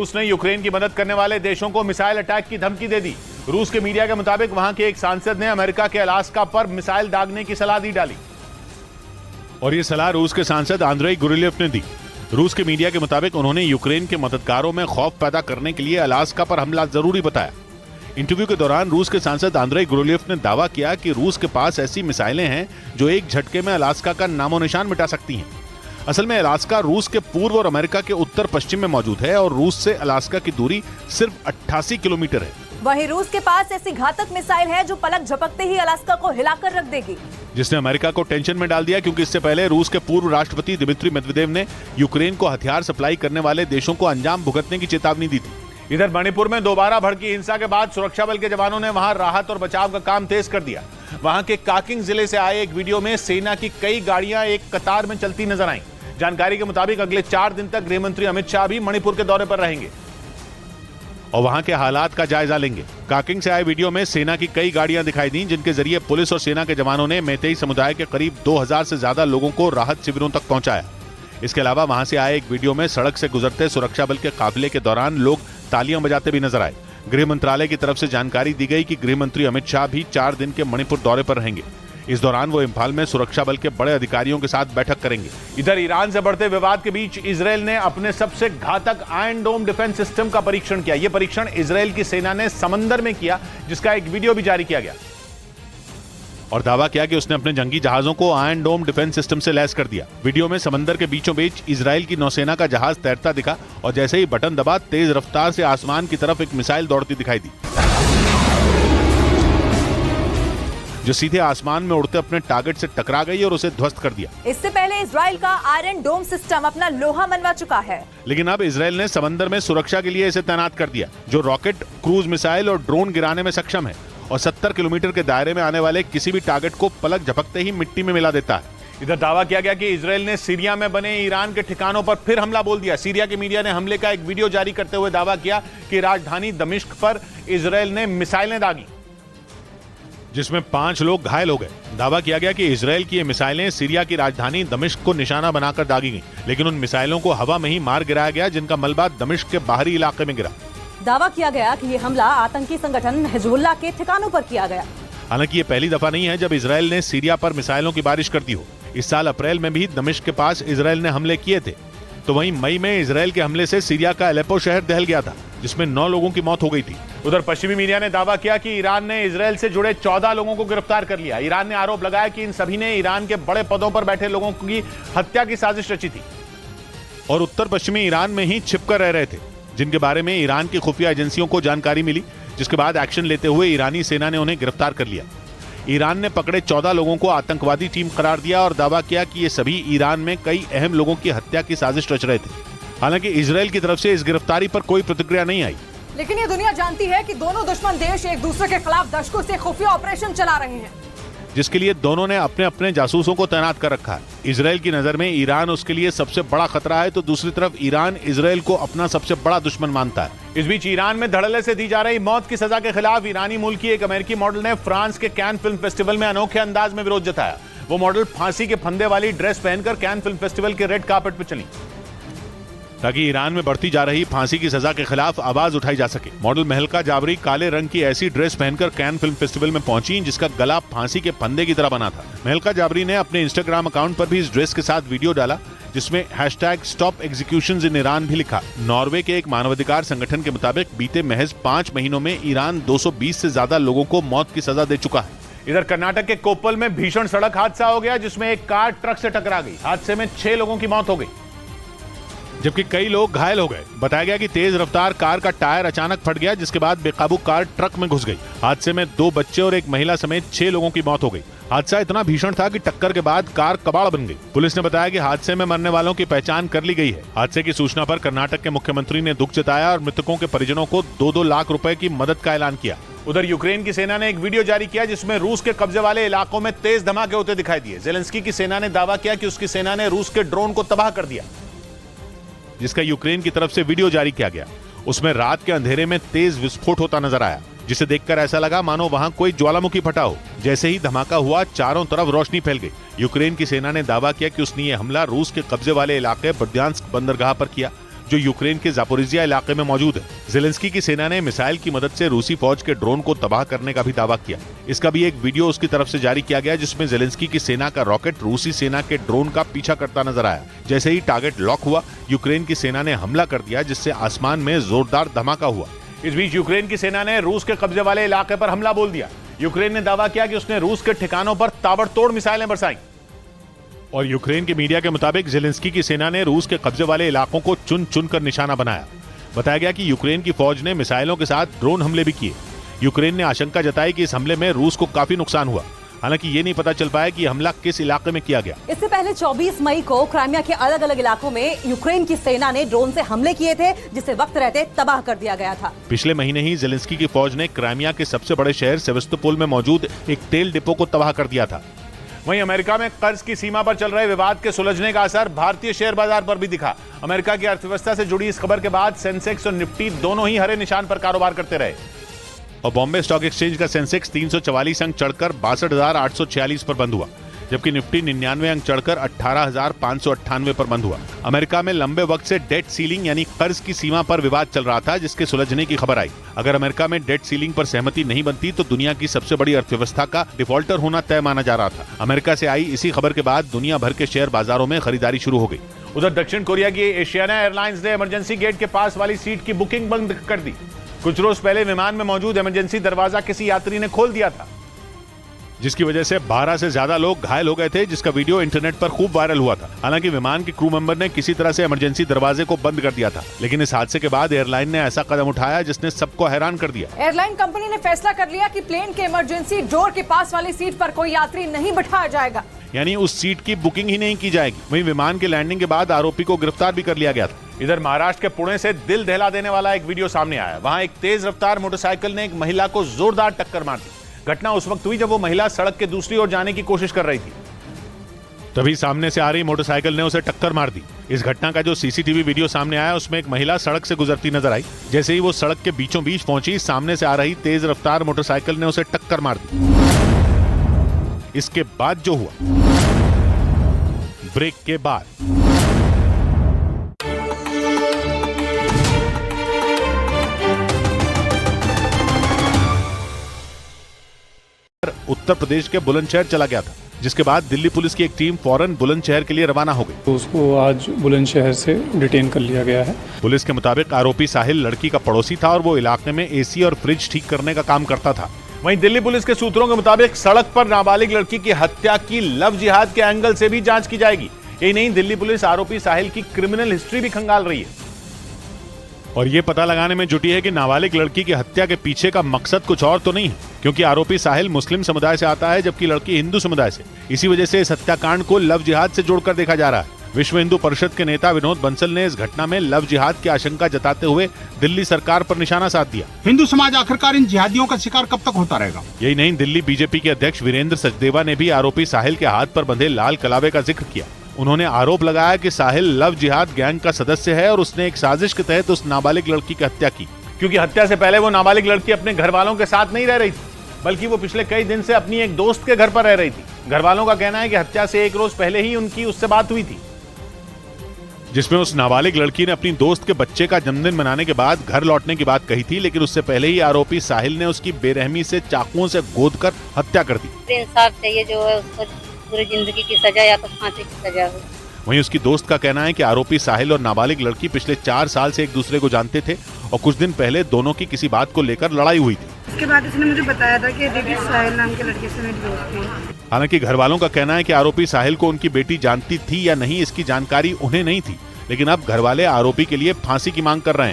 रूस ने यूक्रेन की मदद करने वाले देशों को मिसाइल अटैक की धमकी दे दी। रूस के मीडिया के मुताबिक वहां के एक सांसद ने अमेरिका के अलास्का पर मिसाइल दागने की सलाह दी डाली और यह सलाह रूस के सांसद आंद्रेई गुरिल्येव ने दी। रूस के मीडिया के मुताबिक उन्होंने यूक्रेन के मददगारों में खौफ पैदा करने के लिए अलास्का पर हमला जरूरी बताया। इंटरव्यू के दौरान रूस के सांसद आंद्रेई गुरिल्येव ने दावा किया कि रूस के पास ऐसी मिसाइलें हैं जो एक झटके में अलास्का का नामो निशान मिटा सकती हैं। असल में अलास्का रूस के पूर्व और अमेरिका के उत्तर पश्चिम में मौजूद है और रूस से अलास्का की दूरी सिर्फ 88 किलोमीटर है। वहीं रूस के पास ऐसी घातक मिसाइल है जो पलक झपकते ही अलास्का को हिलाकर रख देगी, जिसने अमेरिका को टेंशन में डाल दिया, क्योंकि इससे पहले रूस के पूर्व राष्ट्रपति दिमित्री मेदवेदेव ने यूक्रेन को हथियार सप्लाई करने वाले देशों को अंजाम भुगतने की चेतावनी दी थी। इधर मणिपुर में दोबारा भड़की हिंसा के बाद सुरक्षा बल के जवानों ने वहां राहत और बचाव का काम तेज कर दिया। वहां के काकिंग जिले से आए एक वीडियो में सेना की कई गाड़ियां एक कतार में चलती नजर आईं। जानकारी के मुताबिक अगले 4 दिन तक गृह मंत्री अमित शाह भी मणिपुर के दौरे पर रहेंगे और वहां के हालात का जायजा लेंगे। काकिंग से आए वीडियो में सेना की कई गाड़ियां दिखाई दी, जिनके जरिए पुलिस और सेना के जवानों ने मैतेई समुदाय के करीब 2000 से ज्यादा लोगों को राहत शिविरों तक पहुंचाया। इसके अलावा वहां से आए एक वीडियो में सड़क से गुजरते सुरक्षा बल के काफिले के दौरान लोग तालियां बजाते भी नजर आए। गृह मंत्रालय की तरफ से जानकारी दी गई कि गृह मंत्री अमित शाह भी 4 दिन के मणिपुर दौरे पर रहेंगे। इस दौरान वो इम्फाल में सुरक्षा बल के बड़े अधिकारियों के साथ बैठक करेंगे। इधर ईरान से बढ़ते विवाद के बीच इजरायल ने अपने सबसे घातक आयरन डोम डिफेंस सिस्टम का परीक्षण किया। यह परीक्षण इजरायल की सेना ने समंदर में किया, जिसका एक वीडियो भी जारी किया गया और दावा किया कि उसने अपने जंगी जहाजों को आयरन डोम डिफेंस सिस्टम से लैस कर दिया। वीडियो में समंदर के बीचों बीच इजरायल की नौसेना का जहाज तैरता दिखा और जैसे ही बटन दबा तेज रफ्तार से आसमान की तरफ एक मिसाइल दौड़ती दिखाई दी, जो सीधे आसमान में उड़ते अपने टारगेट से टकरा गई और उसे ध्वस्त कर दिया। इससे पहले इजराइल का आयरन डोम सिस्टम अपना लोहा मनवा चुका है, लेकिन अब इजरायल ने समंदर में सुरक्षा के लिए इसे तैनात कर दिया, जो रॉकेट, क्रूज मिसाइल और ड्रोन गिराने में सक्षम है और 70 किलोमीटर के दायरे में आने वाले किसी भी टारगेट को पलक झपकते ही मिट्टी में मिला देता है। इधर दावा किया गया कि इजरायल ने सीरिया में बने ईरान के ठिकानों पर फिर हमला बोल दिया। सीरिया की मीडिया ने हमले का एक वीडियो जारी करते हुए दावा किया कि राजधानी दमिश्क पर इजरायल ने मिसाइलें दागी, जिसमें 5 लोग घायल हो गए। दावा किया गया कि इजरायल की ये मिसाइलें सीरिया की राजधानी दमिश्क को निशाना बनाकर दागी गईं, लेकिन उन मिसाइलों को हवा में ही मार गिराया गया, जिनका मलबा दमिश्क के बाहरी इलाके में गिरा। दावा किया गया कि ये हमला आतंकी संगठन हिजबुल्लाह के ठिकानों पर किया गया। हालांकि ये पहली दफा नहीं है जब इजरायल ने सीरिया पर मिसाइलों की बारिश कर दी हो। इस साल अप्रैल में भी दमिश्क के पास इजरायल ने हमले किए थे, तो वहीं मई में इजरायल के हमले से सीरिया का अलेप्पो शहर दहल गया था, जिसमें 9 लोगों की मौत हो गई थी। उधर पश्चिमी मीडिया ने दावा किया कि ईरान ने इजरायल से जुड़े 14 लोगों को गिरफ्तार कर लिया। ईरान ने आरोप लगाया कि इन सभी ने ईरान के बड़े पदों पर बैठे लोगों की हत्या की साजिश रची थी और उत्तर पश्चिमी ईरान में ही छिपकर रह रहे थे, जिनके बारे में ईरान की खुफिया एजेंसियों को जानकारी मिली, जिसके बाद एक्शन लेते हुए ईरानी सेना ने उन्हें गिरफ्तार कर लिया। ईरान ने पकड़े 14 लोगों को आतंकवादी टीम करार दिया और दावा किया कि ये सभी ईरान में कई अहम लोगों की हत्या की साजिश रच रहे थे। हालांकि इजरायल की तरफ से इस गिरफ्तारी पर कोई प्रतिक्रिया नहीं आई, लेकिन ये दुनिया जानती है कि दोनों दुश्मन देश एक दूसरे के खिलाफ दशकों से खुफिया ऑपरेशन चला रहे हैं, जिसके लिए दोनों ने अपने अपने जासूसों को तैनात कर रखा है। इजरायल की नजर में ईरान उसके लिए सबसे बड़ा खतरा है, तो दूसरी तरफ ईरान इजरायल को अपना सबसे बड़ा दुश्मन मानता है। इस बीच ईरान में धड़ल्ले से दी जा रही मौत की सजा के खिलाफ ईरानी मूल की एक अमेरिकी मॉडल ने फ्रांस के कैन फिल्म फेस्टिवल में अनोखे अंदाज में विरोध जताया। वो मॉडल फांसी के फंदे वाली ड्रेस पहनकर कैन फिल्म फेस्टिवल के रेड कार्पेट पर चली, ताकि ईरान में बढ़ती जा रही फांसी की सजा के खिलाफ आवाज उठाई जा सके। मॉडल महलका जाबरी काले रंग की ऐसी ड्रेस पहनकर कैन फिल्म फेस्टिवल में पहुंची, जिसका गला फांसी के फंदे की तरह बना था। महलका जाबरी ने अपने इंस्टाग्राम अकाउंट पर भी इस ड्रेस के साथ वीडियो डाला, जिसमें #स्टॉप एग्जीक्यूशंस इन ईरान भी लिखा। नॉर्वे के एक मानवाधिकार संगठन के मुताबिक बीते महज 5 महीनों में ईरान 220 से ज्यादा लोगों को मौत की सजा दे चुका है। इधर कर्नाटक के कोप्पल में भीषण सड़क हादसा हो गया, जिसमें एक कार ट्रक से टकरा गई। हादसे में 6 लोगों की मौत हो गई, जबकि कई लोग घायल हो गए। बताया गया कि तेज रफ्तार कार का टायर अचानक फट गया, जिसके बाद बेकाबू कार ट्रक में घुस गई। हादसे में 2 बच्चे और एक महिला समेत 6 लोगों की मौत हो गई। हादसा इतना भीषण था कि टक्कर के बाद कार कबाड़ बन गई। पुलिस ने बताया कि हादसे में मरने वालों की पहचान कर ली गई है। हादसे की सूचना पर कर्नाटक के मुख्यमंत्री ने दुख जताया और मृतकों के परिजनों को 2-2 लाख रुपए की मदद का ऐलान किया। उधर यूक्रेन की सेना ने एक वीडियो जारी किया, जिसमें रूस के कब्जे वाले इलाकों में तेज धमाके होते दिखाई दिए। जेलेंस्की की सेना ने दावा किया कि उसकी सेना ने रूस के ड्रोन को तबाह कर दिया, जिसका यूक्रेन की तरफ से वीडियो जारी किया गया। उसमें रात के अंधेरे में तेज विस्फोट होता नजर आया, जिसे देखकर ऐसा लगा मानो वहां कोई ज्वालामुखी फटा हो। जैसे ही धमाका हुआ, चारों तरफ रोशनी फैल गई। यूक्रेन की सेना ने दावा किया कि उसने ये हमला रूस के कब्जे वाले इलाके बर्दियांस्क बंदरगाह पर किया। जो यूक्रेन के जापोरिजिया इलाके में मौजूद है। जेलेंस्की की सेना ने मिसाइल की मदद से रूसी फौज के ड्रोन को तबाह करने का भी दावा किया। इसका भी एक वीडियो उसकी तरफ से जारी किया गया, जिसमें जेलेंस्की की सेना का रॉकेट रूसी सेना के ड्रोन का पीछा करता नजर आया। जैसे ही टारगेट लॉक हुआ, यूक्रेन की सेना ने हमला कर दिया, जिससे आसमान में जोरदार धमाका हुआ। इस बीच यूक्रेन की सेना ने रूस के कब्जे वाले इलाके पर हमला बोल दिया। यूक्रेन ने दावा किया कि उसने रूस के ठिकानों पर ताबड़तोड़ मिसाइलें बरसाई। और यूक्रेन के मीडिया के मुताबिक जेलेंस्की की सेना ने रूस के कब्जे वाले इलाकों को चुन चुन कर निशाना बनाया। बताया गया कि यूक्रेन की फौज ने मिसाइलों के साथ ड्रोन हमले भी किए। यूक्रेन ने आशंका जताई कि इस हमले में रूस को काफी नुकसान हुआ। हालांकि ये नहीं पता चल पाया कि हमला किस इलाके में किया गया। इससे पहले 24 मई को क्राइमिया के अलग अलग इलाकों में यूक्रेन की सेना ने ड्रोन से हमले किए थे, जिसे वक्त रहते तबाह कर दिया गया था। पिछले महीने ही जेलेंस्की की फौज ने क्राइमिया के सबसे बड़े शहर सेवास्तोपोल में मौजूद एक तेल डिपो को तबाह कर दिया था। वहीं अमेरिका में कर्ज की सीमा पर चल रहे विवाद के सुलझने का असर भारतीय शेयर बाजार पर भी दिखा। अमेरिका की अर्थव्यवस्था से जुड़ी इस खबर के बाद सेंसेक्स और निफ्टी दोनों ही हरे निशान पर कारोबार करते रहे और बॉम्बे स्टॉक एक्सचेंज का सेंसेक्स 344 अंक चढ़कर 62,846 पर बंद हुआ, जबकि निफ्टी 99 अंक चढ़कर 18,598 पर बंद हुआ। अमेरिका में लंबे वक्त से डेट सीलिंग यानी कर्ज की सीमा पर विवाद चल रहा था, जिसके सुलझने की खबर आई। अगर अमेरिका में डेट सीलिंग पर सहमति नहीं बनती तो दुनिया की सबसे बड़ी अर्थव्यवस्था का डिफॉल्टर होना तय माना जा रहा था। अमेरिका से आई इसी खबर के बाद दुनिया भर के शेयर बाजारों में खरीदारी शुरू हो गई। उधर दक्षिण कोरिया की एशियाना एयरलाइंस ने इमरजेंसी गेट के पास वाली सीट की बुकिंग बंद कर दी। कुछ रोज पहले विमान में मौजूद इमरजेंसी दरवाजा किसी यात्री ने खोल दिया था, जिसकी वजह से 12 से ज्यादा लोग घायल हो गए थे, जिसका वीडियो इंटरनेट पर खूब वायरल हुआ था। हालांकि विमान के क्रू मेंबर ने किसी तरह से इमरजेंसी दरवाजे को बंद कर दिया था, लेकिन इस हादसे के बाद एयरलाइन ने ऐसा कदम उठाया जिसने सबको हैरान कर दिया। एयरलाइन कंपनी ने फैसला कर लिया कि प्लेन के इमरजेंसी डोर के पास वाली सीट पर कोई यात्री नहीं बिठाया जाएगा, यानी उस सीट की बुकिंग ही नहीं की जाएगी। वहीं विमान के लैंडिंग के बाद आरोपी को गिरफ्तार भी कर लिया गया था। इधर महाराष्ट्र के पुणे से दिल दहला देने वाला एक वीडियो सामने आया। वहां एक तेज रफ्तार मोटरसाइकिल ने एक महिला को जोरदार टक्कर मार दी। घटना उस वक्त हुई जब वो महिला सड़क के दूसरी ओर जाने की कोशिश कर रही थी। तभी सामने से आ रही मोटरसाइकिल ने उसे टक्कर मार दी। इस घटना का जो सीसीटीवी वीडियो सामने आया, उसमें एक महिला सड़क से गुजरती नजर आई। जैसे ही वो सड़क के बीचों बीच पहुंची, सामने से आ रही तेज रफ्तार मोटरसाइकिल ने उसे टक्कर मार दी। इसके बाद जो हुआ, ब्रेक के बाद उत्तर प्रदेश के बुलंदशहर चला गया था, जिसके बाद दिल्ली पुलिस की एक टीम फौरन बुलंदशहर के लिए रवाना हो गई। तो उसको आज बुलंदशहर से डिटेन कर लिया गया है। पुलिस के मुताबिक आरोपी साहिल लड़की का पड़ोसी था और वो इलाके में एसी और फ्रिज ठीक करने का काम करता था। वहीं दिल्ली पुलिस के सूत्रों के मुताबिक सड़क पर नाबालिग लड़की की हत्या की लव जिहाद के एंगल से भी जांच की जाएगी। यही नहीं, दिल्ली पुलिस आरोपी साहिल की क्रिमिनल हिस्ट्री भी खंगाल रही है और ये पता लगाने में जुटी है कि नाबालिग लड़की की हत्या के पीछे का मकसद कुछ और तो नहीं है, क्योंकि आरोपी साहिल मुस्लिम समुदाय से आता है जबकि लड़की हिंदू समुदाय से। इसी वजह से इस हत्याकांड को लव जिहाद से जोड़कर देखा जा रहा है। विश्व हिंदू परिषद के नेता विनोद बंसल ने इस घटना में लव जिहाद की आशंका जताते हुए दिल्ली सरकार पर निशाना साध दिया। हिंदू समाज आखिरकार इन जिहादियों का शिकार कब तक होता रहेगा? यही नहीं, दिल्ली बीजेपी के अध्यक्ष वीरेंद्र सचदेवा ने भी आरोपी साहिल के हाथ पर बंधे लाल कलावे का जिक्र किया। उन्होंने आरोप लगाया कि साहिल लव जिहाद गैंग का सदस्य है और उसने एक साजिश के तहत उस नाबालिग लड़की की हत्या की, क्योंकि हत्या से पहले वो नाबालिग लड़की अपने घर वालों के साथ नहीं रह रही थी, बल्कि वो पिछले कई दिन से अपनी एक दोस्त के घर पर रह रही थी। घर वालों का कहना है कि हत्या से एक रोज पहले ही उनकी उससे बात हुई थी, जिसमें उस नाबालिग लड़की ने अपनी दोस्त के बच्चे का जन्मदिन मनाने के बाद घर लौटने की बात कही थी, लेकिन उससे पहले ही आरोपी साहिल ने उसकी बेरहमी से चाकुओं से गोदकर हत्या कर दी। इंसाफ चाहिए, जो है उसको पूरी जिंदगी की सजा या तो फांसी की सजा हो। वहीं उसकी दोस्त का कहना है कि आरोपी साहिल और नाबालिग लड़की पिछले 4 साल से एक दूसरे को जानते थे और कुछ दिन पहले दोनों की किसी बात को लेकर लड़ाई हुई थी। उसके बाद उसने मुझे बताया था कि दीदी साहिल नाम के लड़के से मेरी दोस्त थी। हालांकि घर वालों का कहना है कि आरोपी साहिल को उनकी बेटी जानती थी या नहीं, इसकी जानकारी उन्हें नहीं थी, लेकिन अब घर वाले आरोपी के लिए फांसी की मांग कर रहे हैं।